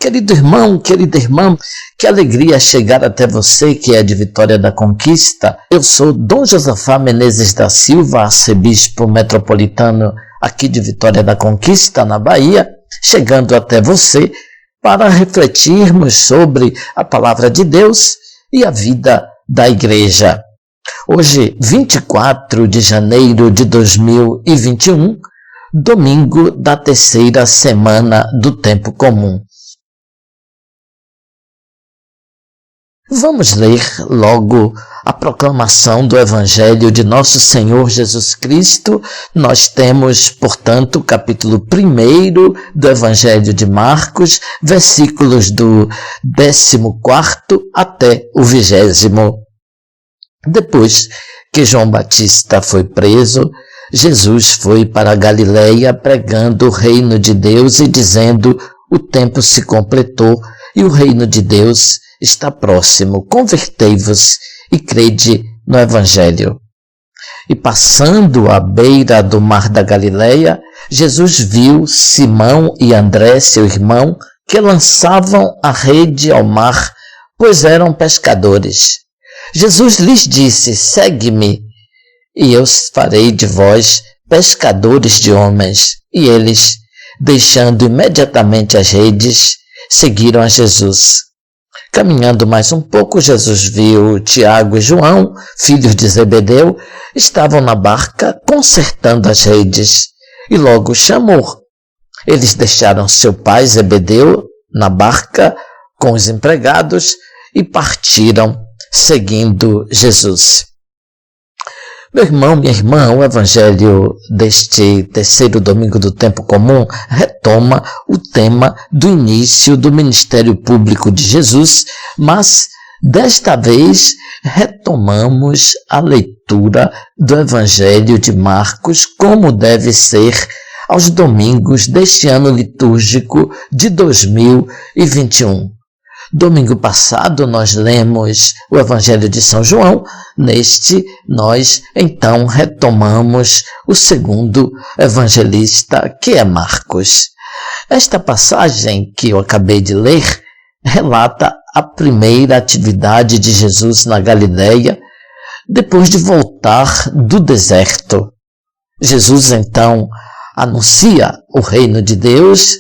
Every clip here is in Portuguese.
Querido irmão, querida irmã, que alegria chegar até você que é de Vitória da Conquista. Eu sou Dom Josafá Menezes da Silva, arcebispo metropolitano aqui de Vitória da Conquista, na Bahia, chegando até você para refletirmos sobre a palavra de Deus e a vida da igreja. Hoje, 24 de janeiro de 2021, domingo da terceira semana do tempo comum. Vamos ler logo a proclamação do Evangelho de Nosso Senhor Jesus Cristo. Nós temos, portanto, o capítulo 1 do Evangelho de Marcos, versículos do 14º até o 20º. Depois que João Batista foi preso, Jesus foi para a Galileia pregando o reino de Deus e dizendo: o tempo se completou e o reino de Deus está próximo. Convertei-vos e crede no Evangelho. E passando à beira do mar da Galileia, Jesus viu Simão e André, seu irmão, que lançavam a rede ao mar, pois eram pescadores. Jesus lhes disse: segue-me, e eu farei de vós pescadores de homens. E eles, deixando imediatamente as redes, seguiram a Jesus. Caminhando mais um pouco, Jesus viu Tiago e João, filhos de Zebedeu, estavam na barca consertando as redes, e logo chamou. Eles deixaram seu pai Zebedeu na barca com os empregados e partiram seguindo Jesus. Meu irmão, minha irmã, o Evangelho deste terceiro domingo do tempo comum retoma o tema do início do ministério público de Jesus, mas desta vez retomamos a leitura do Evangelho de Marcos como deve ser aos domingos deste ano litúrgico de 2021. Domingo passado nós lemos o Evangelho de São João. Neste, nós então retomamos o segundo evangelista, que é Marcos. Esta passagem que eu acabei de ler relata a primeira atividade de Jesus na Galileia, depois de voltar do deserto. Jesus então anuncia o reino de Deus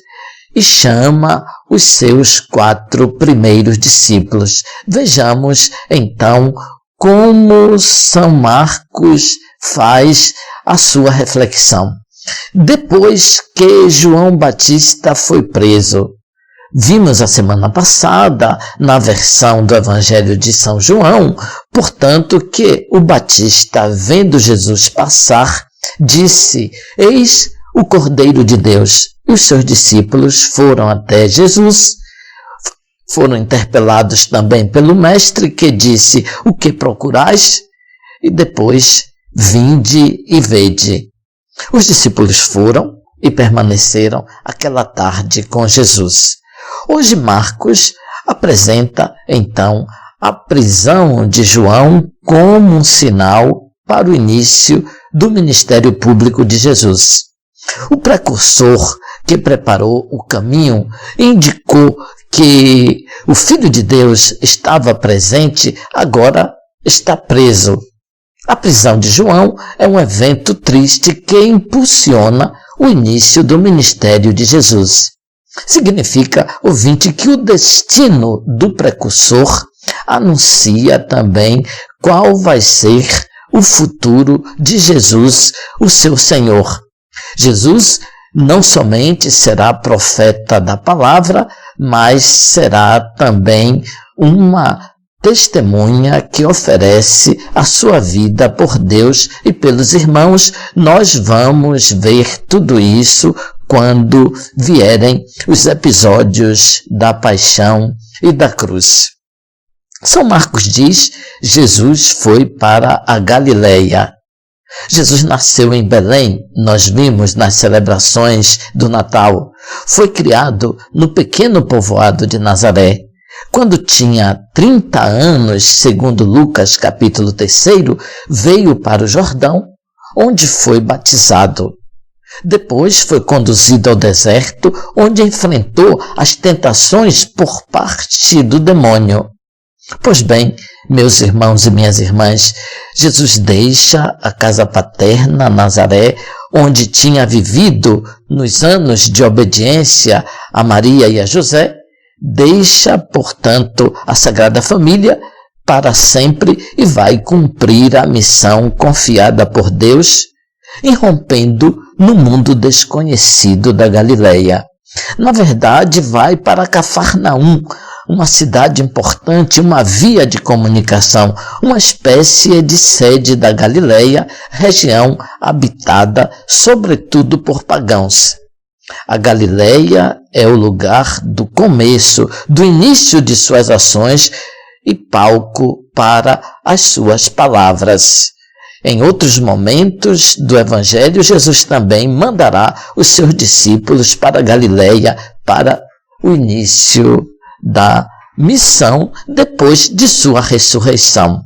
e chama os seus 4 primeiros discípulos. Vejamos, então, como São Marcos faz a sua reflexão. Depois que João Batista foi preso, vimos a semana passada, na versão do Evangelho de São João, portanto, que o Batista, vendo Jesus passar, disse: eis o Cordeiro de Deus. E os seus discípulos foram até Jesus, foram interpelados também pelo mestre, que disse: o que procurais? E depois: vinde e vede. Os discípulos foram e permaneceram aquela tarde com Jesus. Hoje Marcos apresenta então a prisão de João como um sinal para o início do ministério público de Jesus. O precursor que preparou o caminho indicou que o Filho de Deus estava presente, agora está preso. A prisão de João é um evento triste que impulsiona o início do ministério de Jesus. Significa, ouvinte, que o destino do precursor anuncia também qual vai ser o futuro de Jesus, o seu Senhor. Jesus não somente será profeta da palavra, mas será também uma testemunha que oferece a sua vida por Deus e pelos irmãos. Nós vamos ver tudo isso quando vierem os episódios da paixão e da cruz. São Marcos diz: Jesus foi para a Galileia. Jesus nasceu em Belém, nós vimos nas celebrações do Natal. Foi criado no pequeno povoado de Nazaré. Quando tinha 30 anos, segundo Lucas capítulo 3, veio para o Jordão, onde foi batizado. Depois foi conduzido ao deserto, onde enfrentou as tentações por parte do demônio. Pois bem, meus irmãos e minhas irmãs, Jesus deixa a casa paterna, Nazaré, onde tinha vivido nos anos de obediência a Maria e a José, deixa, portanto, a Sagrada Família para sempre e vai cumprir a missão confiada por Deus, irrompendo no mundo desconhecido da Galileia. Na verdade, vai para Cafarnaum, uma cidade importante, uma via de comunicação, uma espécie de sede da Galileia, região habitada sobretudo por pagãos. A Galileia é o lugar do começo, do início de suas ações e palco para as suas palavras. Em outros momentos do Evangelho, Jesus também mandará os seus discípulos para a Galileia para o início da missão depois de sua ressurreição.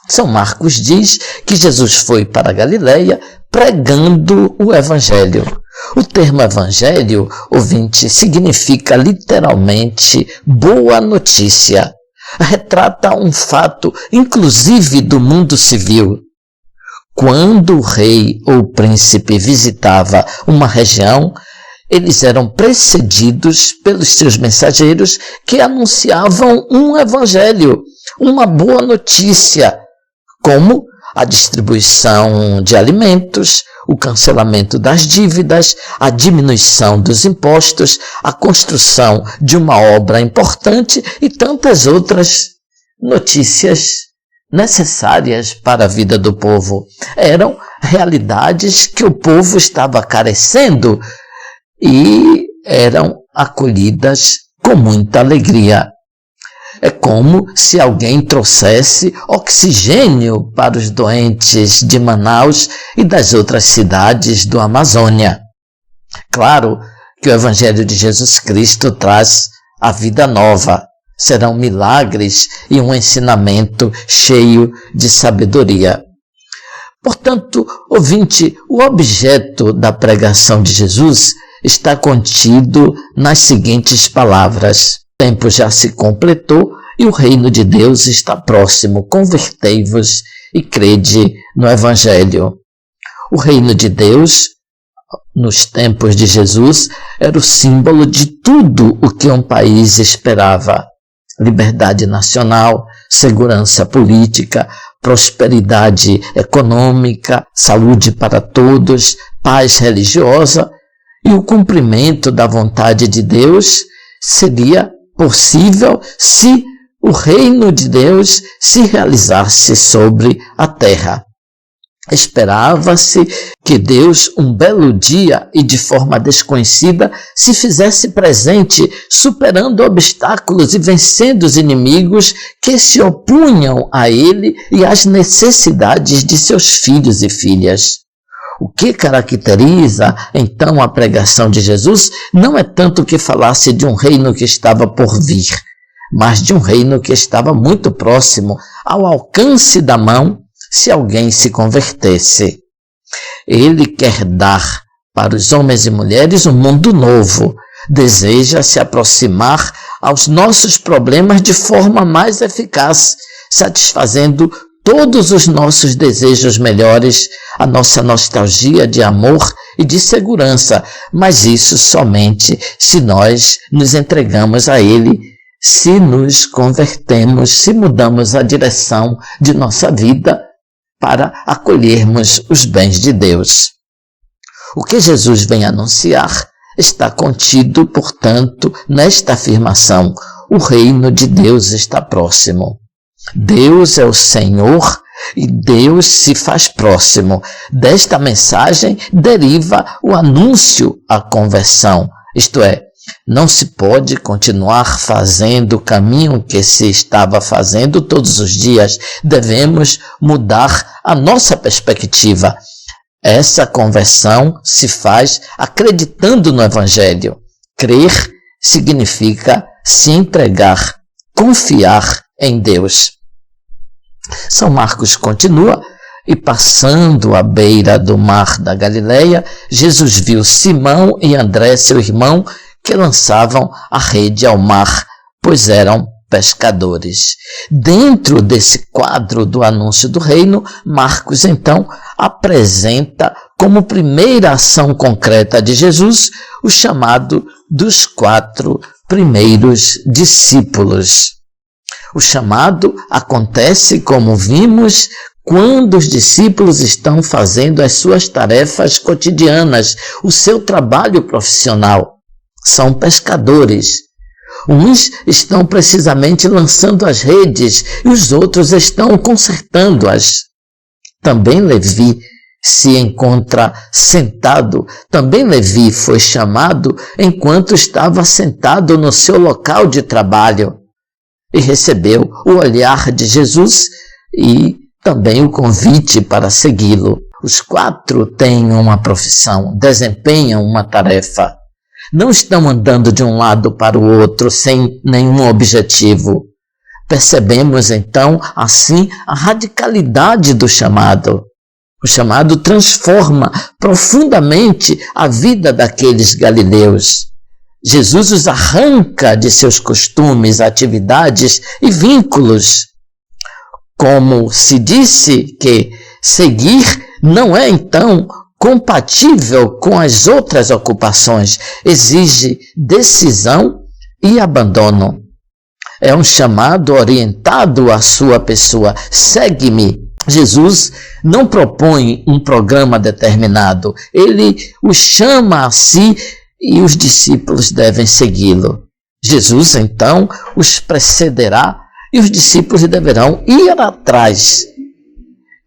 São Marcos diz que Jesus foi para a Galileia pregando o Evangelho. O termo Evangelho, ouvinte, significa literalmente boa notícia. Retrata um fato, inclusive do mundo civil. Quando o rei ou príncipe visitava uma região, eles eram precedidos pelos seus mensageiros que anunciavam um evangelho, uma boa notícia, como a distribuição de alimentos, o cancelamento das dívidas, a diminuição dos impostos, a construção de uma obra importante e tantas outras notícias necessárias para a vida do povo. Eram realidades que o povo estava carecendo e eram acolhidas com muita alegria. É como se alguém trouxesse oxigênio para os doentes de Manaus e das outras cidades do Amazônia. Claro que o Evangelho de Jesus Cristo traz a vida nova. Serão milagres e um ensinamento cheio de sabedoria. Portanto, ouvinte, o objeto da pregação de Jesus está contido nas seguintes palavras: o tempo já se completou e o reino de Deus está próximo. Convertei-vos e crede no Evangelho. O reino de Deus, nos tempos de Jesus, era o símbolo de tudo o que um país esperava: liberdade nacional, segurança política, prosperidade econômica, saúde para todos, paz religiosa, e o cumprimento da vontade de Deus seria possível se o reino de Deus se realizasse sobre a terra. Esperava-se que Deus, um belo dia e de forma desconhecida, se fizesse presente, superando obstáculos e vencendo os inimigos que se opunham a ele e às necessidades de seus filhos e filhas. O que caracteriza, então, a pregação de Jesus não é tanto que falasse de um reino que estava por vir, mas de um reino que estava muito próximo, ao alcance da mão, se alguém se convertesse. Ele quer dar para os homens e mulheres um mundo novo, deseja se aproximar aos nossos problemas de forma mais eficaz, satisfazendo todos os nossos desejos melhores, a nossa nostalgia de amor e de segurança, mas isso somente se nós nos entregamos a Ele, se nos convertemos, se mudamos a direção de nossa vida para acolhermos os bens de Deus. O que Jesus vem anunciar está contido, portanto, nesta afirmação: o reino de Deus está próximo. Deus é o Senhor e Deus se faz próximo. Desta mensagem deriva o anúncio à conversão, isto é, não se pode continuar fazendo o caminho que se estava fazendo todos os dias. Devemos mudar a nossa perspectiva. Essa conversão se faz acreditando no Evangelho. Crer significa se entregar, confiar em Deus. São Marcos continua E passando à beira do mar da Galileia, Jesus viu Simão e André, seu irmão, que lançavam a rede ao mar, pois eram pescadores. Dentro desse quadro do anúncio do reino, Marcos então apresenta como primeira ação concreta de Jesus o chamado dos 4 primeiros discípulos. O chamado acontece, como vimos, quando os discípulos estão fazendo as suas tarefas cotidianas, o seu trabalho profissional. São pescadores. Uns estão precisamente lançando as redes e os outros estão consertando-as. Também Levi se encontra sentado. Também Levi foi chamado enquanto estava sentado no seu local de trabalho e recebeu o olhar de Jesus e também o convite para segui-lo. Os 4 têm uma profissão, desempenham uma tarefa. Não estão andando de um lado para o outro sem nenhum objetivo. Percebemos então, assim, a radicalidade do chamado. O chamado transforma profundamente a vida daqueles galileus. Jesus os arranca de seus costumes, atividades e vínculos. Como se disse que seguir não é então compatível com as outras ocupações, exige decisão e abandono. É um chamado orientado à sua pessoa. Segue-me. Jesus não propõe um programa determinado. Ele os chama a si e os discípulos devem segui-lo. Jesus, então, os precederá e os discípulos deverão ir atrás.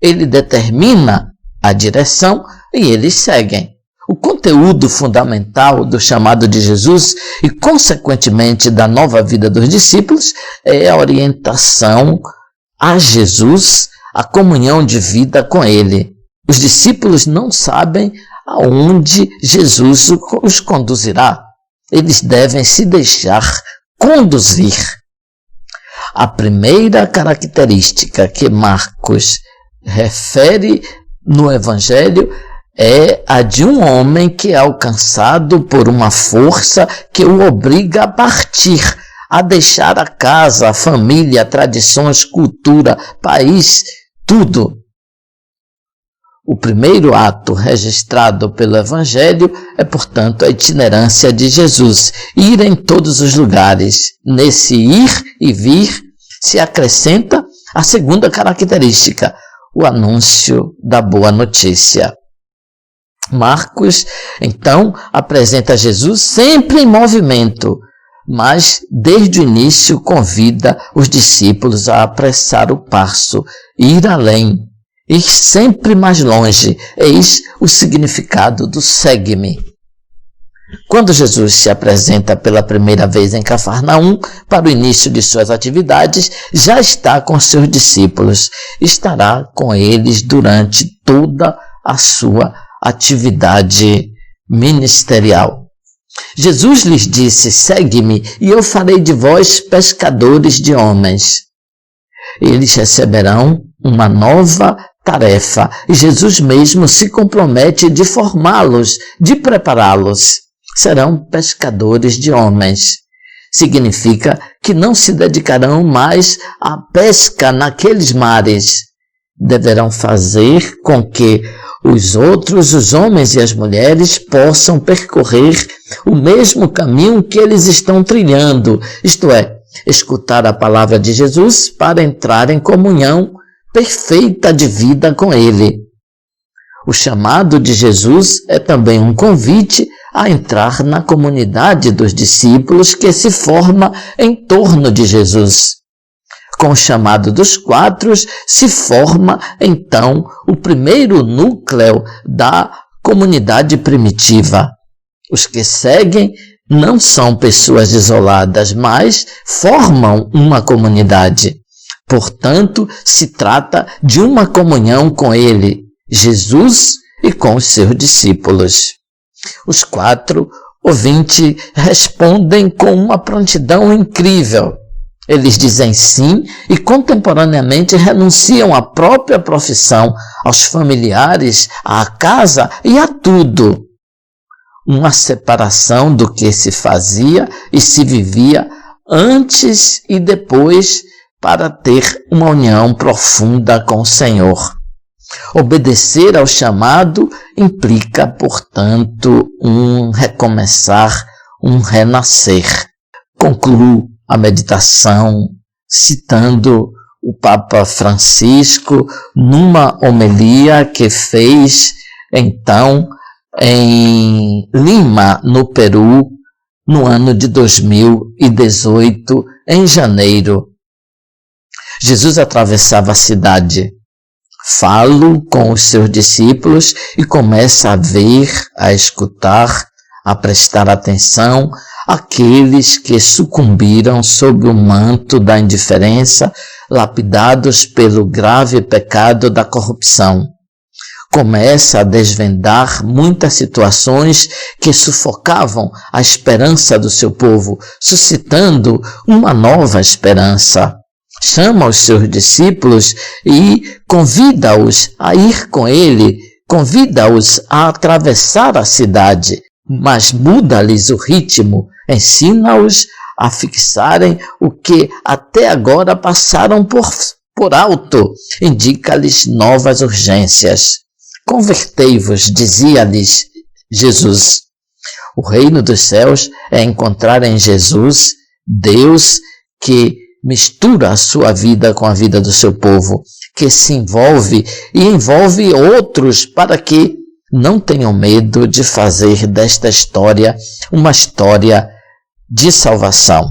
Ele determina a direção e eles seguem. O conteúdo fundamental do chamado de Jesus e, consequentemente, da nova vida dos discípulos é a orientação a Jesus, a comunhão de vida com Ele. Os discípulos não sabem aonde Jesus os conduzirá. Eles devem se deixar conduzir. A primeira característica que Marcos refere no Evangelho é a de um homem que é alcançado por uma força que o obriga a partir, a deixar a casa, a família, tradições, cultura, país, tudo. O primeiro ato registrado pelo Evangelho é, portanto, a itinerância de Jesus, ir em todos os lugares. Nesse ir e vir se acrescenta a segunda característica, o anúncio da boa notícia. Marcos, então, apresenta Jesus sempre em movimento, mas desde o início convida os discípulos a apressar o passo, ir além, ir sempre mais longe. Eis o significado do segue-me. Quando Jesus se apresenta pela primeira vez em Cafarnaum para o início de suas atividades, já está com seus discípulos, estará com eles durante toda a sua atividade ministerial. Jesus lhes disse: segue-me e eu farei de vós pescadores de homens. Eles receberão uma nova tarefa e Jesus mesmo se compromete de formá-los, de prepará-los. Serão pescadores de homens. Significa que não se dedicarão mais à pesca naqueles mares. Deverão fazer com que os outros, os homens e as mulheres, possam percorrer o mesmo caminho que eles estão trilhando, isto é, escutar a palavra de Jesus para entrar em comunhão perfeita de vida com Ele. O chamado de Jesus é também um convite a entrar na comunidade dos discípulos que se forma em torno de Jesus. Com o chamado dos 4, se forma, então, o primeiro núcleo da comunidade primitiva. Os que seguem não são pessoas isoladas, mas formam uma comunidade. Portanto, se trata de uma comunhão com Ele, Jesus, e com os seus discípulos. Os 4 ouvintes respondem com uma prontidão incrível. Eles dizem sim e contemporaneamente renunciam à própria profissão, aos familiares, à casa e a tudo. Uma separação do que se fazia e se vivia antes e depois para ter uma união profunda com o Senhor. Obedecer ao chamado implica, portanto, um recomeçar, um renascer. Concluo a meditação citando o Papa Francisco numa homilia que fez, então, em Lima, no Peru, no ano de 2018, em janeiro. Jesus atravessava a cidade. Falo com os seus discípulos e começa a ver, a escutar, a prestar atenção àqueles que sucumbiram sob o manto da indiferença, lapidados pelo grave pecado da corrupção. Começa a desvendar muitas situações que sufocavam a esperança do seu povo, suscitando uma nova esperança. Chama os seus discípulos e convida-os a ir com ele, convida-os a atravessar a cidade, mas muda-lhes o ritmo, ensina-os a fixarem o que até agora passaram por alto, indica-lhes novas urgências. Convertei-vos, dizia-lhes Jesus. O reino dos céus é encontrar em Jesus, Deus, que mistura a sua vida com a vida do seu povo, que se envolve e envolve outros para que não tenham medo de fazer desta história uma história de salvação.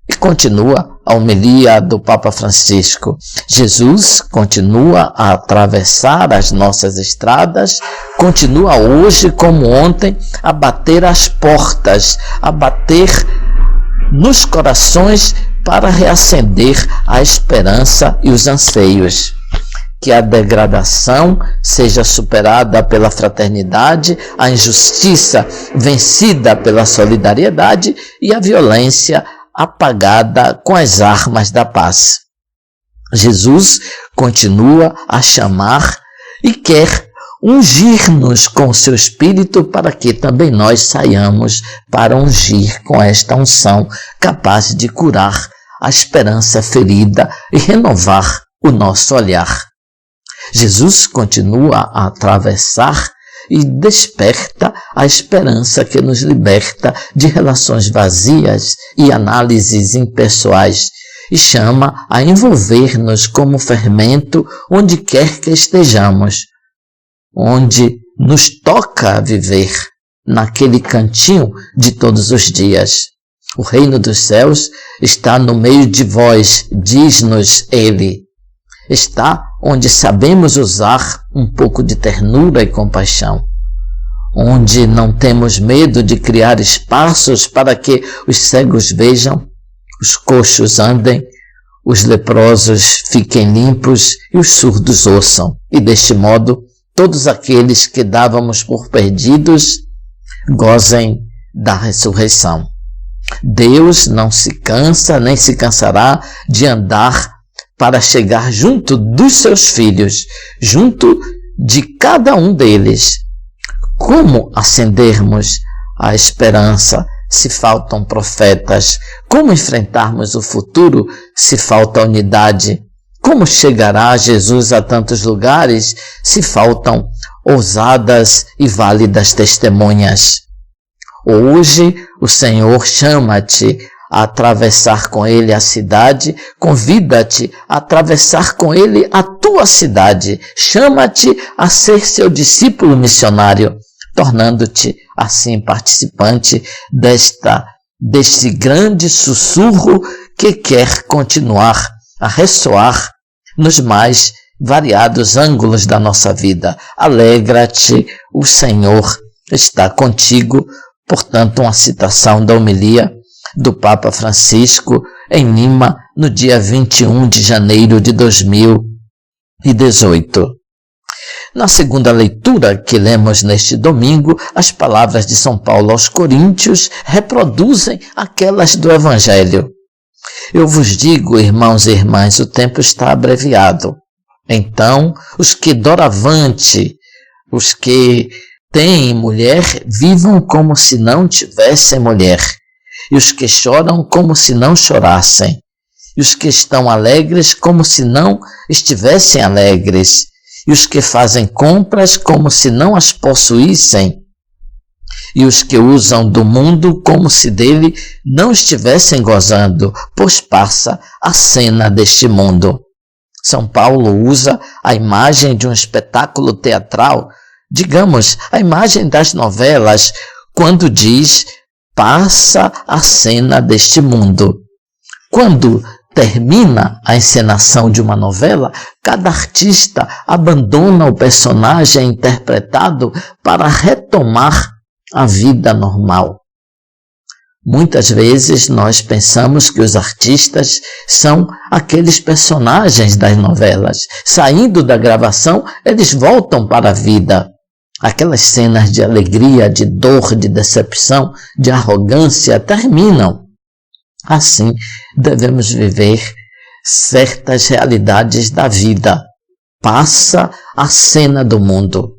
E continua a homilia do Papa Francisco. Jesus continua a atravessar as nossas estradas, continua hoje como ontem a bater às portas, a bater nos corações para reacender a esperança e os anseios. Que a degradação seja superada pela fraternidade, a injustiça vencida pela solidariedade e a violência apagada com as armas da paz. Jesus continua a chamar e quer ungir-nos com o seu Espírito para que também nós saiamos para ungir com esta unção capaz de curar a esperança ferida e renovar o nosso olhar. Jesus continua a atravessar e desperta a esperança que nos liberta de relações vazias e análises impessoais e chama a envolver-nos como fermento onde quer que estejamos, onde nos toca viver naquele cantinho de todos os dias. O reino dos céus está no meio de vós, diz-nos ele. Está onde sabemos usar um pouco de ternura e compaixão, onde não temos medo de criar espaços para que os cegos vejam, os coxos andem, os leprosos fiquem limpos e os surdos ouçam, e deste modo todos aqueles que dávamos por perdidos gozem da ressurreição. Deus não se cansa nem se cansará de andar para chegar junto dos seus filhos, junto de cada um deles. Como acendermos a esperança se faltam profetas? Como enfrentarmos o futuro se falta unidade? Como chegará Jesus a tantos lugares se faltam ousadas e válidas testemunhas? Hoje o Senhor chama-te a atravessar com Ele a cidade, convida-te a atravessar com Ele a tua cidade, chama-te a ser seu discípulo missionário, tornando-te assim participante deste grande sussurro que quer continuar a ressoar nos mais variados ângulos da nossa vida. Alegra-te, o Senhor está contigo. Portanto, uma citação da homilia do Papa Francisco em Lima, no dia 21 de janeiro de 2018. Na segunda leitura que lemos neste domingo, as palavras de São Paulo aos Coríntios reproduzem aquelas do Evangelho. Eu vos digo, irmãos e irmãs, o tempo está abreviado. Então, os que doravante, os que têm mulher, vivam como se não tivessem mulher, e os que choram como se não chorassem, e os que estão alegres como se não estivessem alegres, e os que fazem compras como se não as possuíssem, e os que usam do mundo como se dele não estivessem gozando, pois passa a cena deste mundo. São Paulo usa a imagem de um espetáculo teatral, digamos, a imagem das novelas, quando diz passa a cena deste mundo. Quando termina a encenação de uma novela, cada artista abandona o personagem interpretado para retomar a vida normal. Muitas vezes nós pensamos que os artistas são aqueles personagens das novelas. Saindo da gravação, eles voltam para a vida. Aquelas cenas de alegria, de dor, de decepção, de arrogância terminam. Assim, devemos viver certas realidades da vida. Passa a cena do mundo.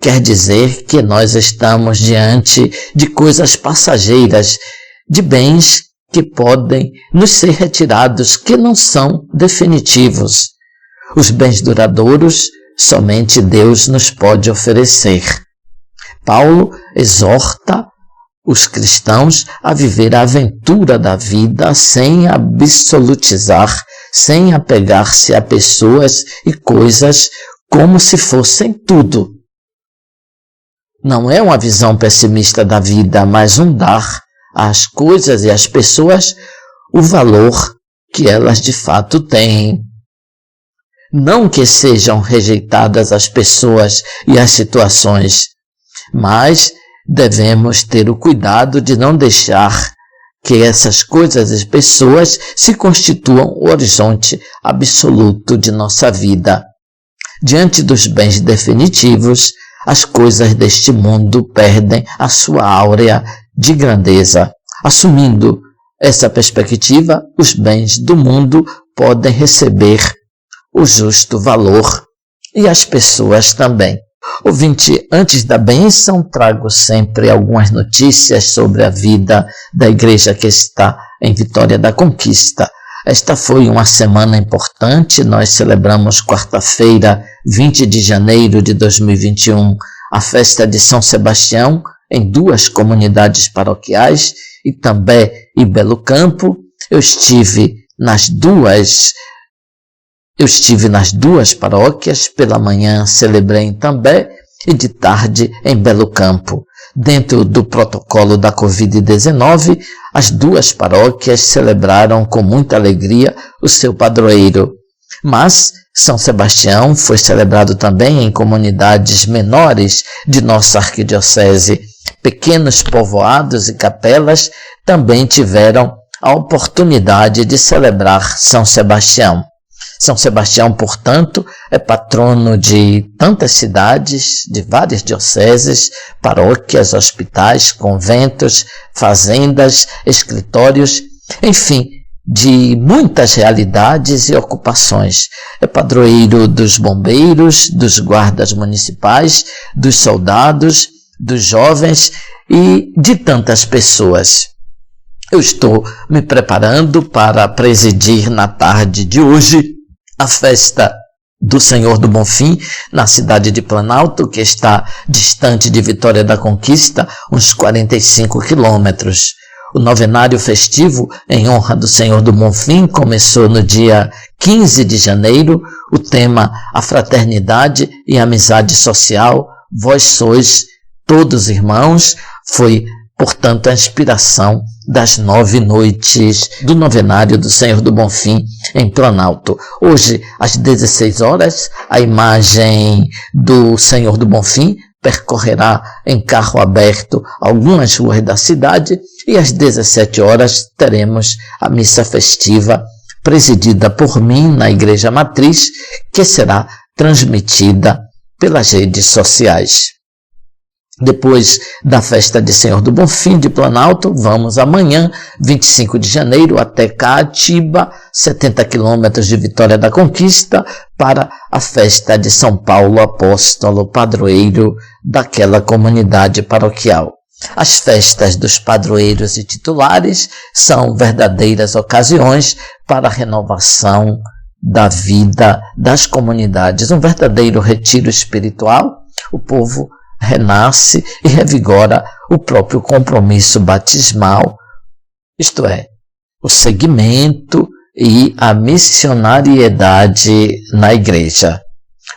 Quer dizer que nós estamos diante de coisas passageiras, de bens que podem nos ser retirados, que não são definitivos. Os bens duradouros, somente Deus nos pode oferecer. Paulo exorta os cristãos a viver a aventura da vida sem absolutizar, sem apegar-se a pessoas e coisas como se fossem tudo. Não é uma visão pessimista da vida, mas um dar às coisas e às pessoas o valor que elas de fato têm. Não que sejam rejeitadas as pessoas e as situações, mas devemos ter o cuidado de não deixar que essas coisas e pessoas se constituam o horizonte absoluto de nossa vida. Diante dos bens definitivos, as coisas deste mundo perdem a sua áurea de grandeza. Assumindo essa perspectiva, os bens do mundo podem receber o justo valor e as pessoas também. Ouvinte, antes da bênção, trago sempre algumas notícias sobre a vida da igreja que está em Vitória da Conquista. Esta foi uma semana importante. Nós celebramos quarta-feira, 20 de janeiro de 2021, a festa de São Sebastião em 2 comunidades paroquiais, Itambé e Belo Campo. Eu estive nas duas paróquias. Pela manhã celebrei em Itambé e de tarde em Belo Campo. Dentro do protocolo da Covid-19, as 2 paróquias celebraram com muita alegria o seu padroeiro. Mas São Sebastião foi celebrado também em comunidades menores de nossa arquidiocese. Pequenos povoados e capelas também tiveram a oportunidade de celebrar São Sebastião. São Sebastião, portanto, é patrono de tantas cidades, de várias dioceses, paróquias, hospitais, conventos, fazendas, escritórios, enfim, de muitas realidades e ocupações. É padroeiro dos bombeiros, dos guardas municipais, dos soldados, dos jovens e de tantas pessoas. Eu estou me preparando para presidir na tarde de hoje a festa do Senhor do Bonfim, na cidade de Planalto, que está distante de Vitória da Conquista, uns 45 quilômetros. O novenário festivo em honra do Senhor do Bonfim começou no dia 15 de janeiro. O tema A Fraternidade e Amizade Social, vós sois todos irmãos, foi, portanto, a inspiração das 9 noites do novenário do Senhor do Bonfim em Planalto. Hoje, às 16 horas, a imagem do Senhor do Bonfim percorrerá em carro aberto algumas ruas da cidade e às 17 horas teremos a missa festiva presidida por mim na Igreja Matriz, que será transmitida pelas redes sociais. Depois da festa de Senhor do Bonfim de Planalto, vamos amanhã, 25 de janeiro, até Caatiba, 70 quilômetros de Vitória da Conquista, para a festa de São Paulo Apóstolo, padroeiro daquela comunidade paroquial. As festas dos padroeiros e titulares são verdadeiras ocasiões para a renovação da vida das comunidades, um verdadeiro retiro espiritual. O povo renasce e revigora o próprio compromisso batismal, isto é, o seguimento e a missionariedade na igreja.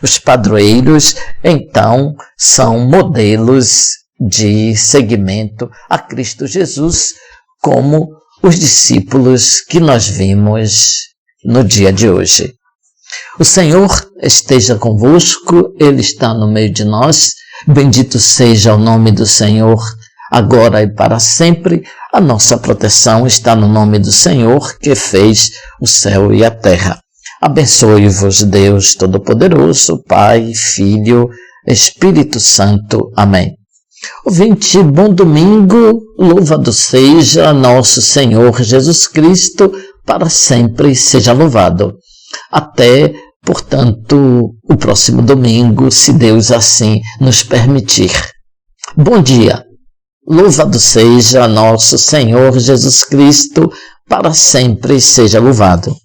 Os padroeiros, então, são modelos de seguimento a Cristo Jesus, como os discípulos que nós vimos no dia de hoje. O Senhor esteja convosco, Ele está no meio de nós. Bendito seja o nome do Senhor, agora e para sempre. A nossa proteção está no nome do Senhor, que fez o céu e a terra. Abençoe-vos Deus Todo-Poderoso, Pai, Filho, Espírito Santo. Amém. Ouvinte, bom domingo, louvado seja nosso Senhor Jesus Cristo, para sempre seja louvado. Até, portanto, o próximo domingo, se Deus assim nos permitir. Bom dia, louvado seja nosso Senhor Jesus Cristo, para sempre seja louvado.